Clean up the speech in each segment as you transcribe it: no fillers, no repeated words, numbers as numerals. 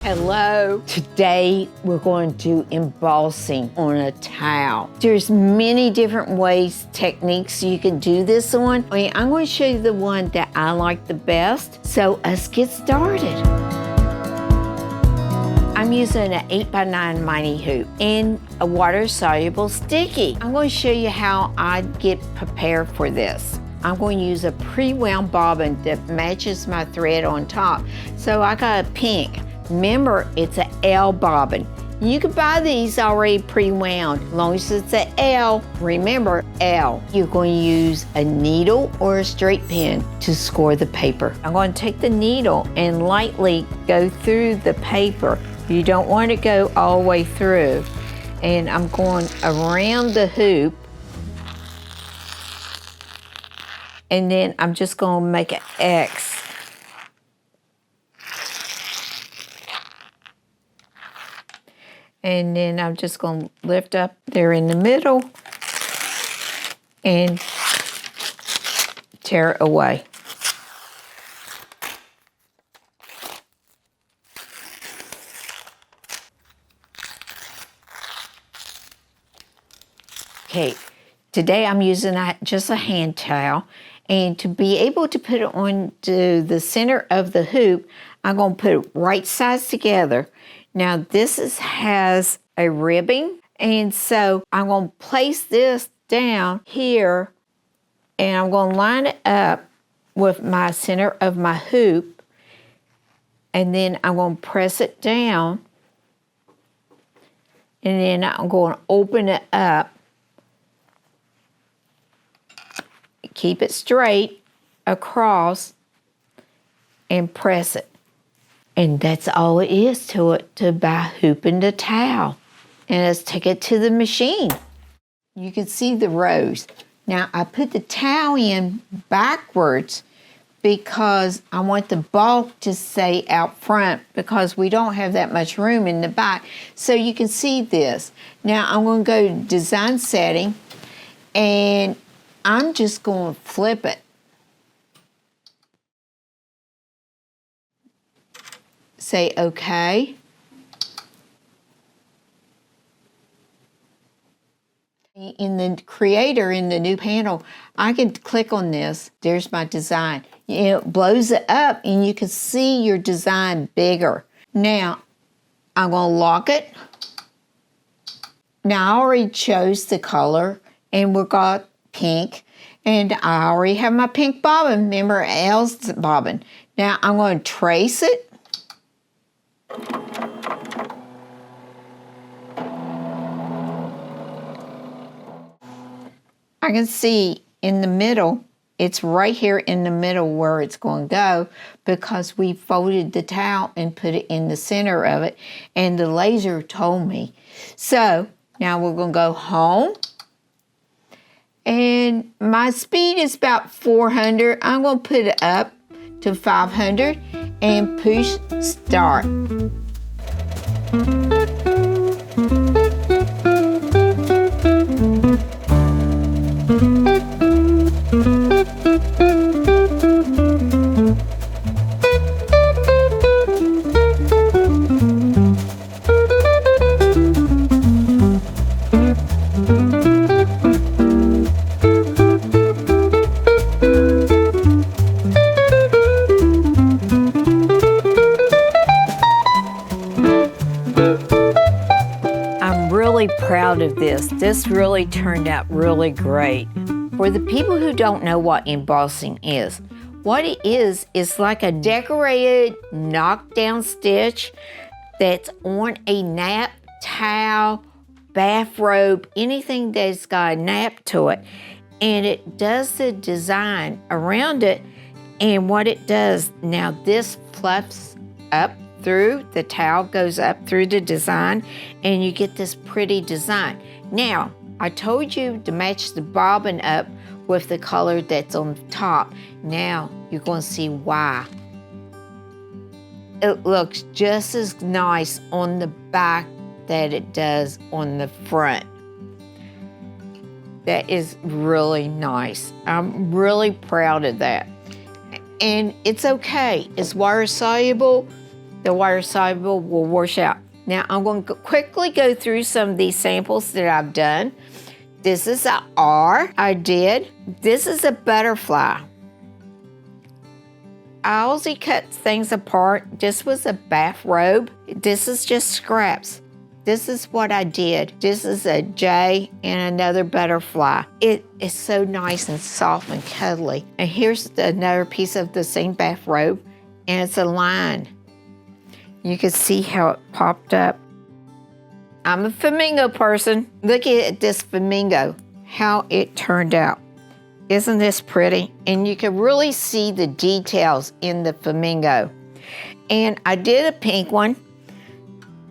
Hello. Today we're going to do embossing on a towel. There's many different ways, techniques you can do this on. I'm going to show you the one that I like the best. So let's get started. I'm using an 8x9 mighty hoop and a water-soluble sticky. I'm going to show you how I get prepared for this. I'm going to use a pre-wound bobbin that matches my thread on top. So I got a pink. Remember, it's an L bobbin. You can buy these already pre-wound. As long as it's an L, remember L. You're going to use a needle or a straight pin to score the paper. I'm going to take the needle and lightly go through the paper. You don't want to go all the way through. And I'm going around the hoop. And then I'm just going to make an X. And then I'm just going to lift up there in the middle and tear it away. Okay, today I'm using just a hand towel. And to be able to put it onto the center of the hoop, I'm going to put it right sides together. Now this has a ribbing, and so I'm going to place this down here, and I'm going to line it up with my center of my hoop, and then I'm going to press it down, and then I'm going to open it up, keep it straight across, and press it. And that's all it is to it, to by hooping the towel. And let's take it to the machine. You can see the rows. Now I put the towel in backwards because I want the bulk to stay out front because we don't have that much room in the back. So you can see this. Now I'm going to go to design setting, and I'm just going to flip it. Say okay. In the creator, in the new panel, I can click on this. There's my design. It blows it up and you can see your design bigger. Now, I'm going to lock it. Now, I already chose the color and we got pink. And I already have my pink bobbin. Remember, L's bobbin. Now, I'm going to trace it. I can see in the middle, it's right here in the middle where it's going to go because we folded the towel and put it in the center of it, and the laser told me. So now we're going to go home, and my speed is about 400. I'm going to put it up to 500 and push start. Proud of this. This really turned out really great. For the people who don't know what embossing is, what it is like a decorated knockdown stitch that's on a nap, towel, bathrobe, anything that's got a nap to it. And it does the design around it. And what it does, now this fluffs up through, the towel goes up through the design, and you get this pretty design. Now, I told you to match the bobbin up with the color that's on top. Now, you're going to see why. It looks just as nice on the back that it does on the front. That is really nice. I'm really proud of that. And it's okay. It's water soluble. the water soluble will wash out. Now I'm going to quickly go through some of these samples that I've done. This is an R I did. This is a butterfly. I also cut things apart. This was a bathrobe. This is just scraps. This is what I did. This is a J and another butterfly. It is so nice and soft and cuddly. And here's another piece of the same bathrobe, and it's a line. You can see how it popped up. I'm a flamingo person. Look at this flamingo, how it turned out. Isn't this pretty? And you can really see the details in the flamingo. And I did a pink one.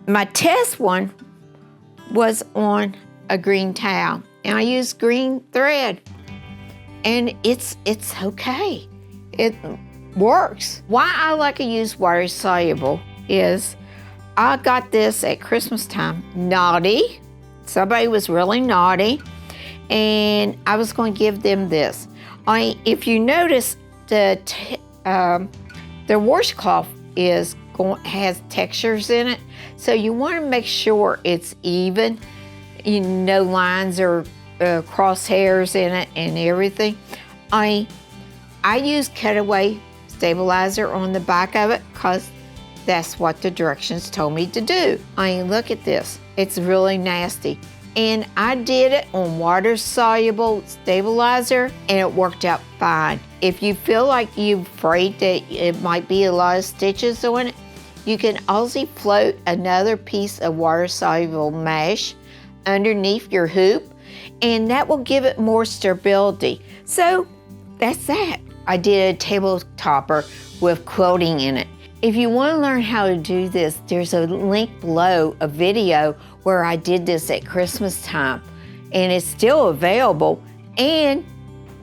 My test one was on a green towel, and I used green thread. And it's okay. It works. Why I like to use water soluble is I got this at Christmas time. Naughty. Somebody was really naughty. And I was going to give them this. If you notice, the washcloth has textures in it, so you want to make sure it's even. No lines or crosshairs in it and everything. I use cutaway stabilizer on the back of it because that's what the directions told me to do. Look at this. It's really nasty. And I did it on water-soluble stabilizer, and it worked out fine. If you feel like you're afraid that it might be a lot of stitches on it, you can also float another piece of water-soluble mesh underneath your hoop, and that will give it more stability. So that's that. I did a table topper with quilting in it. If you want to learn how to do this, there's a link below, a video where I did this at Christmas time, and it's still available. And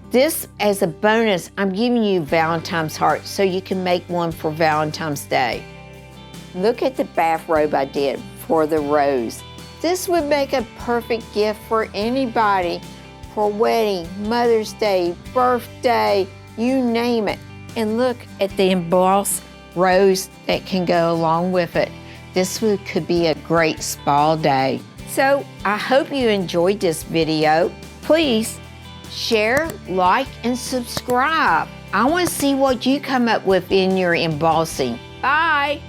this, as a bonus, I'm giving you Valentine's heart so you can make one for Valentine's Day. Look at the bathrobe I did for the rose. This would make a perfect gift for anybody for wedding, Mother's Day, birthday, you name it. And look at the embossed rose that can go along with it. This could be a great spa day. So I hope you enjoyed this video. Please share, like, and subscribe. I want to see what you come up with in your embossing. Bye.